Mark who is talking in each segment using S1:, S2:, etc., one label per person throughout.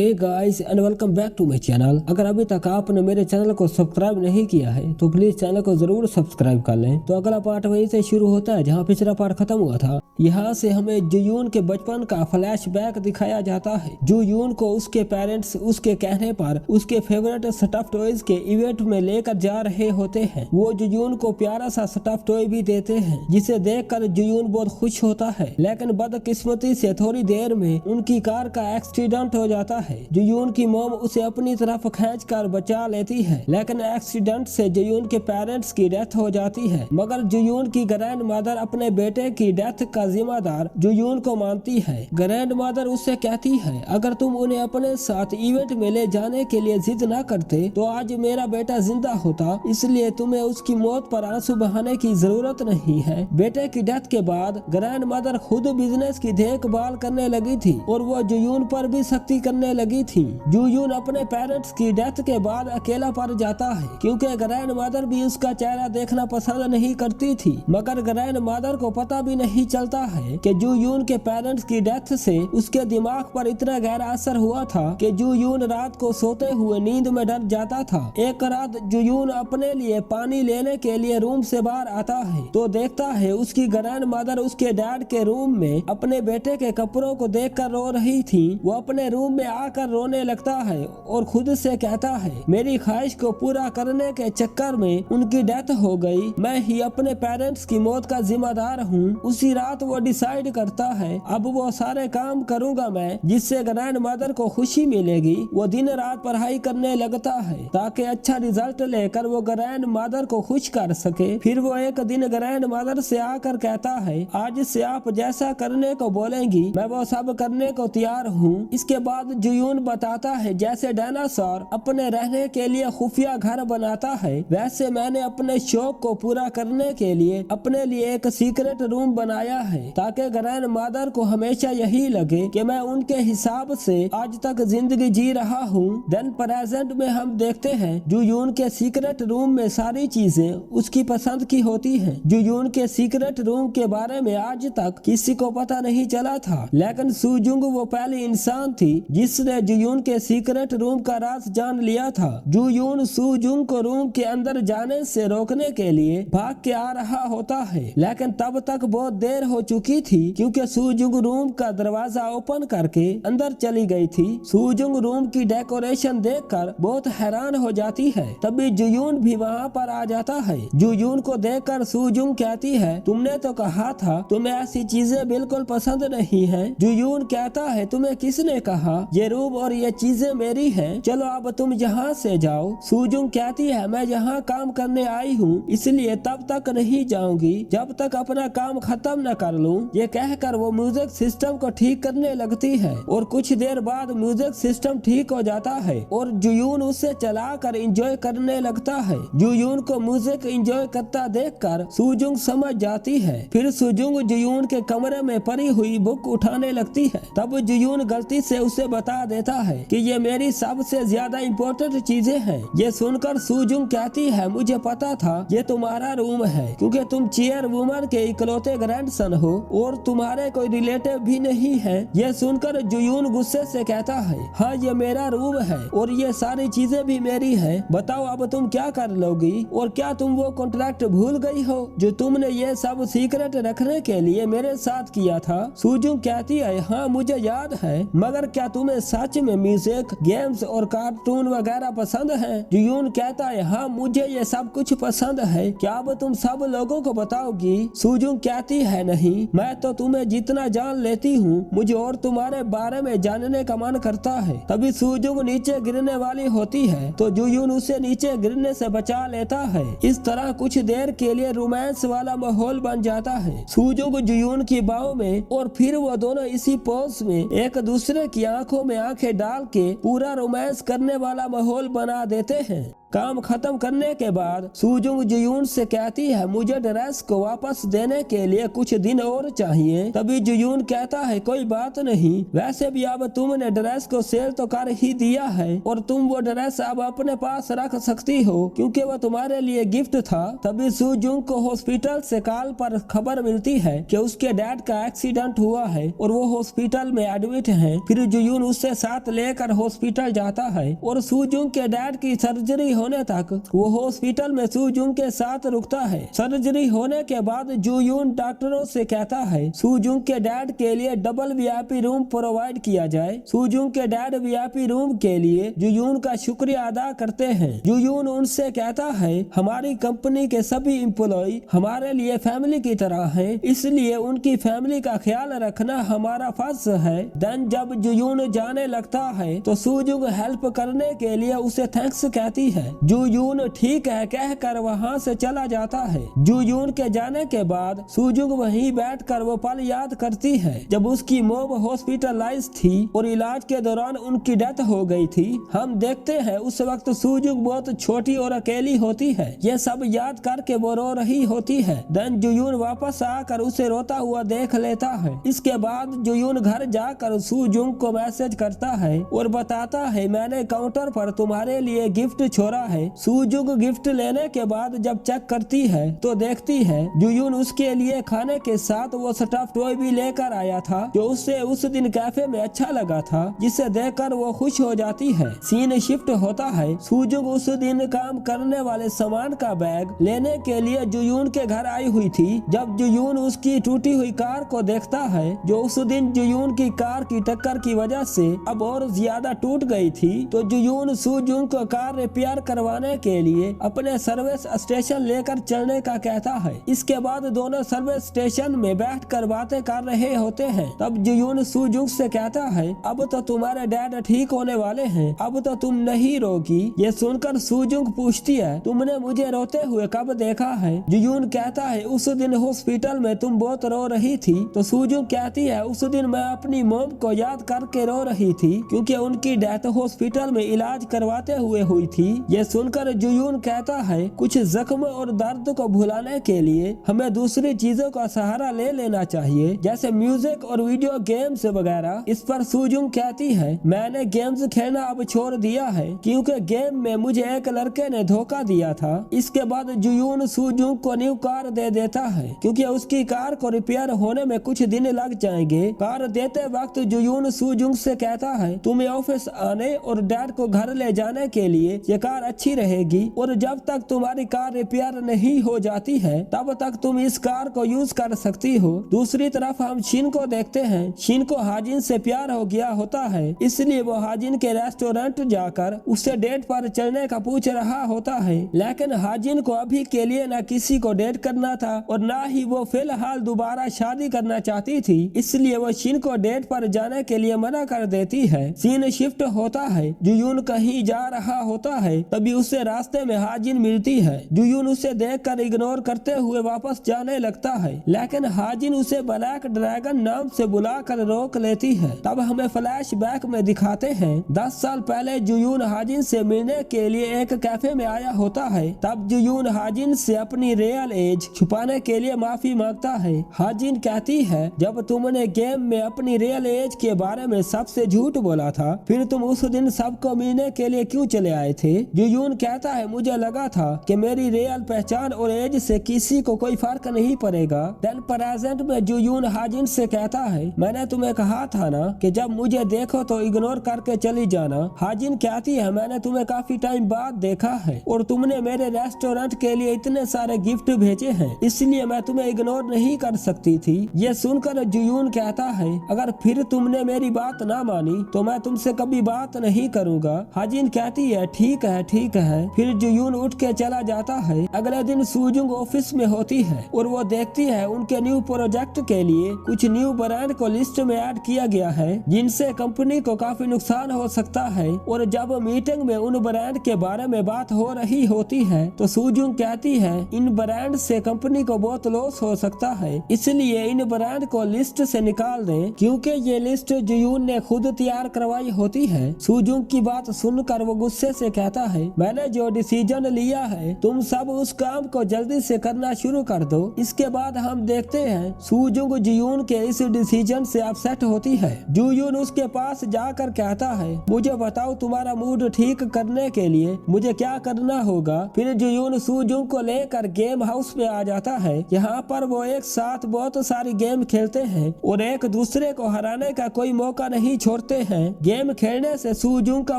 S1: Hey guys and welcome back to my channel. अगर अभी तक आपने मेरे चैनल को सब्सक्राइब नहीं किया है तो प्लीज चैनल को जरूर सब्सक्राइब कर लें। तो अगला पार्ट वहीं से शुरू होता है जहां पिछला पार्ट खत्म हुआ था। यहाँ से हमें जुयून के बचपन का फ्लैशबैक दिखाया जाता है। जुयून को उसके पेरेंट्स उसके कहने पर उसके फेवरेट स्टफ टॉयज के इवेंट में लेकर जा रहे होते हैं। वो जुयून को प्यारा सा स्टफ टॉय भी देते हैं जिसे देखकर जुयून बहुत खुश होता है। लेकिन बदकिस्मती से थोड़ी देर में उनकी कार का एक्सीडेंट हो जाता है। जुयून की मॉम उसे अपनी तरफ खींचकर बचा लेती है, लेकिन एक्सीडेंट से जुयून के पेरेंट्स की डेथ हो जाती है। मगर जुयून की ग्रैंड मदर अपने बेटे की डेथ का जिम्मेदार जुयून को मानती है। ग्रैंड मदर उससे कहती है, अगर तुम उन्हें अपने साथ इवेंट में ले जाने के लिए जिद न करते तो आज मेरा बेटा जिंदा होता, इसलिए तुम्हें उसकी मौत पर आंसू बहाने की जरूरत नहीं है। बेटे की डेथ के बाद ग्रैंड मदर खुद बिजनेस की देखभाल करने लगी थी और वो जुयून पर भी सख्ती करने लगी थी। जुयून अपने पेरेंट्स की डेथ के बाद अकेला पड़ जाता है क्योंकि ग्रैंड मदर भी उसका चेहरा देखना पसंद नहीं करती थी। मगर ग्रैंड मदर को पता भी नहीं चलता है कि जुयून के पेरेंट्स की डेथ से उसके दिमाग पर इतना गहरा असर हुआ था कि जुयून रात को सोते हुए नींद में डर जाता था। एक रात जुयून अपने लिए पानी लेने के लिए रूम से बाहर आता है तो देखता है उसकी ग्रैंड मदर उसके डैड के रूम में अपने बेटे के कपड़ों को देखकर रो रही थी। वो अपने रूम में आकर रोने लगता है और खुद से कहता है, मेरी ख्वाहिश को पूरा करने के चक्कर में उनकी डेथ हो गई, मैं ही अपने पेरेंट्स की मौत का जिम्मेदार हूँ। उसी रात वो डिसाइड करता है अब वो सारे काम करूँगा मैं जिससे ग्रैंड मदर को खुशी मिलेगी। वो दिन रात पढ़ाई करने लगता है ताकि अच्छा रिजल्ट लेकर वो ग्रैंड मदर को खुश कर सके। फिर वो एक दिन ग्रैंड मदर से आकर कहता है, आज से आप जैसा करने को बोलेंगी मैं वो सब करने को तैयार हूँ। इसके बाद जुयून बताता है, जैसे डायनासोर अपने रहने के लिए खुफिया घर बनाता है वैसे मैंने अपने शौक को पूरा करने के लिए अपने लिए एक सीक्रेट रूम बनाया है ताकि ग्रैंड मदर को हमेशा यही लगे कि मैं उनके हिसाब से आज तक जिंदगी जी रहा हूँ। देन प्रेजेंट में हम देखते हैं जुयून के सीक्रेट रूम में सारी चीजें उसकी पसंद की होती हैं। जुयून के सीक्रेट रूम के बारे में आज तक किसी को पता नहीं चला था, लेकिन सुजुंग वो पहली इंसान थी जिसने जुयून के सीक्रेट रूम का राज जान लिया था। जुयून सुजुंग को रूम के अंदर जाने से रोकने के लिए भाग के आ रहा होता है, लेकिन तब तक बहुत देर हो चुकी थी क्योंकि सुजुंग रूम का दरवाजा ओपन करके अंदर चली गई थी। सुजुंग रूम की डेकोरेशन देखकर बहुत हैरान हो जाती है। तभी जुयून भी वहाँ पर आ जाता है। जुयून को देखकर सुजुंग कहती है, तुमने तो कहा था तुम्हें ऐसी चीजें बिल्कुल पसंद नहीं है। जुयून कहता है, तुम्हें किसने कहा, ये रूम और ये चीजें मेरी हैं, चलो अब तुम यहाँ से जाओ। सुजुंग कहती है, मैं यहाँ काम करने आई हूँ इसलिए तब तक नहीं जाऊंगी जब तक अपना काम खत्म न कर लूँ। ये कहकर वो म्यूजिक सिस्टम को ठीक करने लगती है और कुछ देर बाद म्यूजिक सिस्टम ठीक हो जाता है और जुयून उसे चलाकर एंजॉय करने लगता है। जुयून को म्यूजिक एंजॉय करता देखकर सुजुंग समझ जाती है। फिर सुजुंग जुयून के कमरे में पड़ी हुई बुक उठाने लगती है। तब जुयून गलती से उसे बता देता है कि ये मेरी सबसे ज्यादा इम्पोर्टेंट चीजें हैं। ये सुनकर सुजुंग कहती है, मुझे पता था ये तुम्हारा रूम है क्योंकि तुम चेयर वुमन के इकलौते ग्रैंडसन हो और तुम्हारे कोई रिलेटिव भी नहीं है। ये सुनकर जुयून गुस्से से कहता है, हाँ ये मेरा रूम है और ये सारी चीजें भी मेरी है, बताओ अब तुम क्या कर लोगी और क्या तुम वो कॉन्ट्रैक्ट भूल गई हो जो तुमने ये सब सीक्रेट रखने के लिए मेरे साथ किया था। सुजुंग कहती है, हाँ मुझे याद है, मगर क्या तुम्हें सच में म्यूजिक, गेम्स और कार्टून वगैरह पसंद है? जुयून कहता है, हाँ मुझे ये सब कुछ पसंद है, क्या अब तुम सब लोगों को बताओगी? सुजुंग कहती है, नहीं, मैं तो तुम्हें जितना जान लेती हूँ मुझे और तुम्हारे बारे में जानने का मन करता है। तभी सुजुंग नीचे गिरने वाली होती है तो जुयून उसे नीचे गिरने से बचा लेता है। इस तरह कुछ देर के लिए रोमांस वाला माहौल बन जाता है। सुजुंग जुयून की बाहों में और फिर वो दोनों इसी पोज में एक दूसरे की आंखों में आंखें डाल के पूरा रोमांस करने वाला माहौल बना देते हैं। काम खत्म करने के बाद सुजुंग जुयून से कहती है मुझे ड्रेस को वापस देने के लिए कुछ दिन और चाहिए। तभी जुयून कहता है कोई बात नहीं, वैसे भी अब तुमने ड्रेस को सेल तो कर ही दिया है और तुम वो ड्रेस अब अपने पास रख सकती हो क्योंकि वो तुम्हारे लिए गिफ्ट था। तभी सुजुंग को हॉस्पिटल से कॉल पर खबर मिलती है कि उसके डैड का एक्सीडेंट हुआ है और वो हॉस्पिटल में एडमिट है। फिर जुयून उससे साथ लेकर हॉस्पिटल जाता है और सुजुंग के डैड की सर्जरी होने तक वो हॉस्पिटल में सुजुंग के साथ रुकता है। सर्जरी होने के बाद जुयून डॉक्टरों से कहता है सुजुंग के डैड के लिए डबल वीआईपी रूम प्रोवाइड किया जाए। सुजुंग के डैड वीआईपी रूम के लिए जुयून का शुक्रिया अदा करते हैं। जुयून उनसे कहता है हमारी कंपनी के सभी एम्प्लॉय हमारे लिए फैमिली की तरह हैं, इसलिए उनकी फैमिली का ख्याल रखना हमारा फर्ज है। देन जब जुयून जाने लगता है तो सुजुंग हेल्प करने के लिए उसे थैंक्स कहती है। जुयून ठीक है कहकर वहाँ से चला जाता है। जुयून के जाने के बाद सुजुंग वहीं बैठकर वो पल याद करती है जब उसकी मॉम हॉस्पिटलाइज थी और इलाज के दौरान उनकी डेथ हो गई थी। हम देखते हैं उस वक्त सुजुंग बहुत छोटी और अकेली होती है। ये सब याद करके वो रो रही होती है। देन जुयून वापस आकर उसे रोता हुआ देख लेता है। इसके बाद जुयून घर जाकर सुजुंग को मैसेज करता है और बताता है मैंने काउंटर पर तुम्हारे लिए गिफ्ट छोड़ा है। सुजुंग गिफ्ट लेने के बाद जब चेक करती है तो देखती है जुयून उसके लिए खाने के साथ वो स्टफ टॉय भी लेकर आया था जो उसे उस दिन कैफे में अच्छा लगा था, जिसे देखकर वो खुश हो जाती है। सीन शिफ्ट होता है। सुजुंग उस दिन काम करने वाले सामान का बैग लेने के लिए जुयून के घर आई हुई थी। जब जुयून उसकी टूटी हुई कार को देखता है जो उस दिन जुयून की कार की टक्कर की वजह से अब और ज्यादा टूट गई थी, तो जुयून सुजुंग को कार रिपेयर करवाने के लिए अपने सर्विस स्टेशन लेकर चलने का कहता है। इसके बाद दोनों सर्विस स्टेशन में बैठकर बातें कर रहे होते हैं। तब जुयून सुजुंग से कहता है अब तो तुम्हारे डैड ठीक होने वाले हैं, अब तो तुम नहीं रोगी। ये सुनकर सुजुंग पूछती है तुमने मुझे रोते हुए कब देखा है? जुयून कहता है उस दिन हॉस्पिटल में तुम बहुत रो रही थी। तो सुजुंग कहती है उस दिन मैं अपनी मॉम को याद करके रो रही थी क्योंकि उनकी डेथ हॉस्पिटल में इलाज करवाते हुए हुई थी। ये सुनकर जुयून कहता है कुछ जख्म और दर्द को भुलाने के लिए हमें दूसरी चीजों का सहारा ले लेना चाहिए, जैसे म्यूजिक और वीडियो गेम्स वगैरह। इस पर सुजुंग कहती है मैंने गेम्स खेलना अब छोड़ दिया है क्योंकि गेम में मुझे एक लड़के ने धोखा दिया था। इसके बाद जुयून सुजुंग को न्यू कार दे देता है क्योंकि उसकी कार को रिपेयर होने में कुछ दिन लग जाएंगे। कार देते वक्त जुयून सुजुंग से कहता है तुम्हें ऑफिस आने और डैड को घर ले जाने के लिए ये कार अच्छी रहेगी और जब तक तुम्हारी कार रिपेयर नहीं हो जाती है तब तक तुम इस कार को यूज कर सकती हो। दूसरी तरफ हम शिन को देखते हैं। शिन को हाजिन से प्यार हो गया होता है, इसलिए वो हाजिन के रेस्टोरेंट जाकर उससे डेट पर चलने का पूछ रहा होता है, लेकिन हाजिन को अभी के लिए न किसी को डेट करना था और न ही वो फिलहाल दोबारा शादी करना चाहती थी, इसलिए वो शिन को डेट पर जाने के लिए मना कर देती है। सीन शिफ्ट होता है। जुयून कहीं जा रहा होता है, तभी उसे रास्ते में हाजिन मिलती है। जुयून उसे देखकर इग्नोर करते हुए वापस जाने लगता है, लेकिन हाजिन उसे ब्लैक ड्रैगन नाम से बुलाकर रोक लेती है। तब हमें फ्लैशबैक में दिखाते हैं 10 साल पहले जुयून हाजिन से मिलने के लिए एक कैफे में आया होता है। तब जुयून हाजिन से अपनी रियल एज छुपाने के लिए माफी मांगता है। हाजिन कहती है जब तुमने गेम में अपनी रियल एज के बारे में सबसे झूठ बोला था फिर तुम उस दिन सबको मिलने के लिए क्यों चले आए थे? जुयून कहता है मुझे लगा था कि मेरी रियल पहचान और एज से किसी को कोई फर्क नहीं पड़ेगा। देन प्रेजेंट में जुयून हाजिन से कहता है मैंने तुम्हें कहा था ना कि जब मुझे देखो तो इग्नोर करके चली जाना। हाजिन कहती है मैंने तुम्हें काफी टाइम बाद देखा है और तुमने मेरे रेस्टोरेंट के लिए इतने सारे गिफ्ट भेजे हैं, इसलिए मैं तुम्हें इग्नोर नहीं कर सकती थी। ये सुनकर जुयून कहता है अगर फिर तुमने मेरी बात ना मानी तो मैं तुमसे कभी बात नहीं करूँगा। हाजिन कहती है ठीक है ठीक है। फिर जुयून उठ के चला जाता है। अगले दिन सुजुंग ऑफिस में होती है और वो देखती है उनके न्यू प्रोजेक्ट के लिए कुछ न्यू ब्रांड को लिस्ट में ऐड किया गया है जिनसे कंपनी को काफी नुकसान हो सकता है। और जब मीटिंग में उन ब्रांड के बारे में बात हो रही होती है तो सुजुंग कहती है इन ब्रांड से कंपनी को बहुत लॉस हो सकता है, इसलिए इन ब्रांड को लिस्ट से निकाल दें क्योंकि ये लिस्ट जुयून ने खुद तैयार करवाई होती है। सुजुंग की बात सुनकर वो गुस्से से कहता है है, मैंने जो डिसीजन लिया है तुम सब उस काम को जल्दी से करना शुरू कर दो। इसके बाद हम देखते हैं सूजुंग जियून के इस डिसीजन से अपसेट होती है। जुयून उसके पास जाकर कहता है, मुझे बताओ तुम्हारा मूड ठीक करने के लिए मुझे क्या करना होगा। फिर जुयून सूजुंग को लेकर गेम हाउस में आ जाता है। यहाँ पर वो एक साथ बहुत सारी गेम खेलते हैं और एक दूसरे को हराने का कोई मौका नहीं छोड़ते हैं। गेम खेलने से सूजुंग का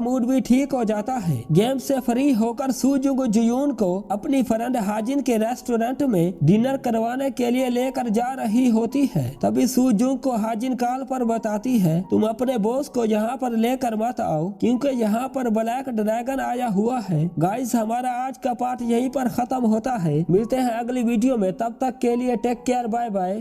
S1: मूड भी ठीक हो जाता है। गेम से फ्री होकर सूजुंग जुयून को अपनी फ्रेंड हाजिन के रेस्टोरेंट में डिनर करवाने के लिए लेकर जा रही होती है। तभी सूजुंग को हाजिन कॉल पर बताती है, तुम अपने बॉस को यहाँ पर लेकर मत आओ क्योंकि यहाँ पर ब्लैक ड्रैगन आया हुआ है। गाइस, हमारा आज का पार्ट यहीं पर खत्म होता है। मिलते हैं अगली वीडियो में, तब तक के लिए टेक केयर, बाय बाय।